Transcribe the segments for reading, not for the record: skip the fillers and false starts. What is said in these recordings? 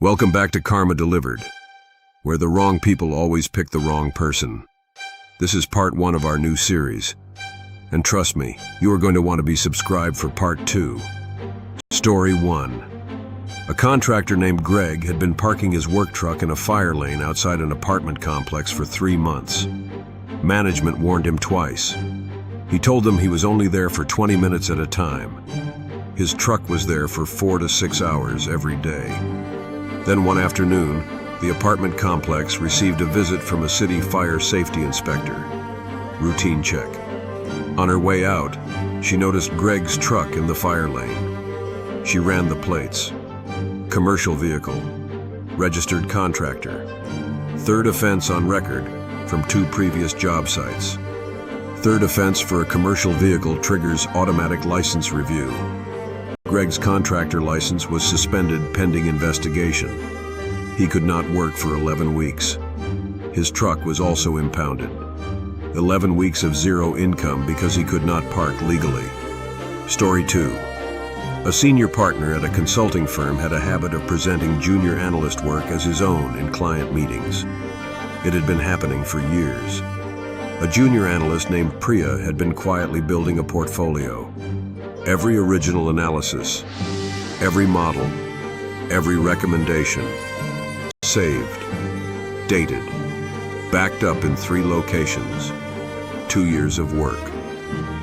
Welcome back to Karma Delivered, where the wrong people always pick the wrong person. This is part 1 of our new series. And trust me, you are going to want to be subscribed for part 2. Story 1. A contractor named Greg had been parking his work truck in a fire lane outside an apartment complex for 3 months. Management warned him twice. He told them he was only there for 20 minutes at a time. His truck was there for 4 to 6 hours every day. Then one afternoon, the apartment complex received a visit from a city fire safety inspector. Routine check. On her way out, she noticed Greg's truck in the fire lane. She ran the plates. Commercial vehicle. Registered contractor. 3rd offense on record from 2 previous job sites. 3rd offense for a commercial vehicle triggers automatic license review. Greg's contractor license was suspended pending investigation. He could not work for 11 weeks. His truck was also impounded. 11 weeks of zero income because he could not park legally. Story 2. A senior partner at a consulting firm had a habit of presenting junior analyst work as his own in client meetings. It had been happening for years. A junior analyst named Priya had been quietly building a portfolio. Every original analysis, every model, every recommendation, saved, dated, backed up in 3 locations, 2 years of work.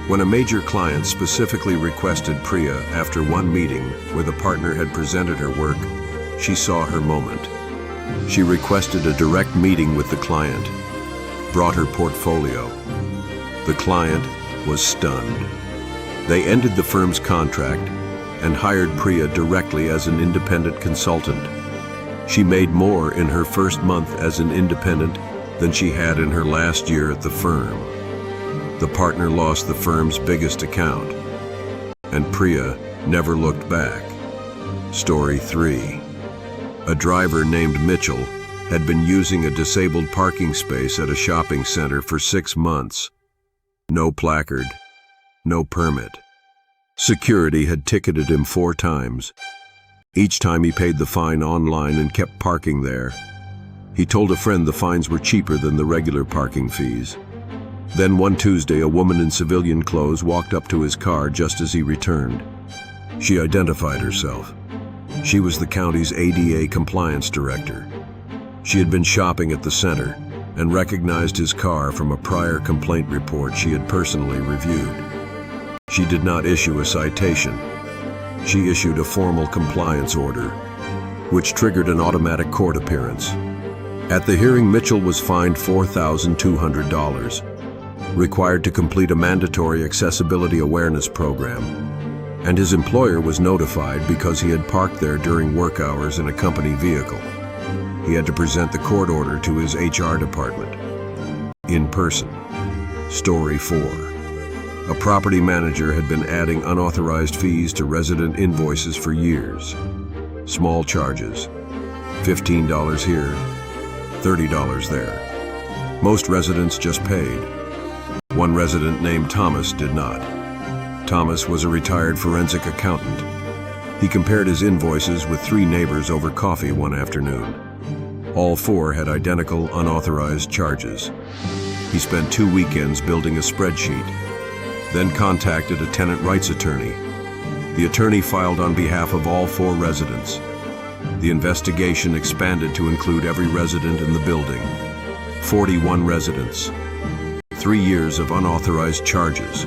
When a major client specifically requested Priya after one meeting where the partner had presented her work, she saw her moment. She requested a direct meeting with the client, brought her portfolio. The client was stunned. They ended the firm's contract and hired Priya directly as an independent consultant. She made more in her first month as an independent than she had in her last year at the firm. The partner lost the firm's biggest account, and Priya never looked back. Story 3. A driver named Mitchell had been using a disabled parking space at a shopping center for 6 months. No placard. No permit. Security had ticketed him 4 times. Each time he paid the fine online and kept parking there. He told a friend the fines were cheaper than the regular parking fees. Then one Tuesday, a woman in civilian clothes walked up to his car just as he returned. She identified herself. She was the county's ADA compliance director. She had been shopping at the center and recognized his car from a prior complaint report she had personally reviewed. She did not issue a citation. She issued a formal compliance order, which triggered an automatic court appearance. At the hearing, Mitchell was fined $4,200, required to complete a mandatory accessibility awareness program, and his employer was notified because he had parked there during work hours in a company vehicle. He had to present the court order to his HR department. In person. Story 4. A property manager had been adding unauthorized fees to resident invoices for years. Small charges. $15 here, $30 there. Most residents just paid. One resident named Thomas did not. Thomas was a retired forensic accountant. He compared his invoices with 3 neighbors over coffee one afternoon. All 4 had identical unauthorized charges. He spent 2 weekends building a spreadsheet, then contacted a tenant rights attorney. The attorney filed on behalf of all 4 residents. The investigation expanded to include every resident in the building. 41 residents. 3 years of unauthorized charges.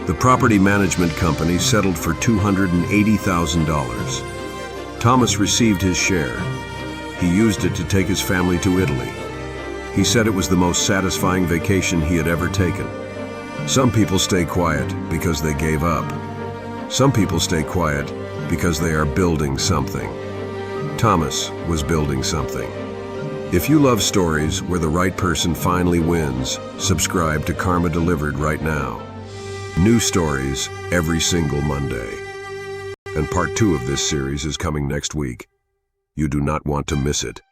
The property management company settled for $280,000. Thomas received his share. He used it to take his family to Italy. He said it was the most satisfying vacation he had ever taken. Some people stay quiet because they gave up. Some people stay quiet because they are building something. Thomas was building something. If you love stories where the right person finally wins, subscribe to Karma Delivered right now. New stories every single Monday. And part 2 of this series is coming next week. You do not want to miss it.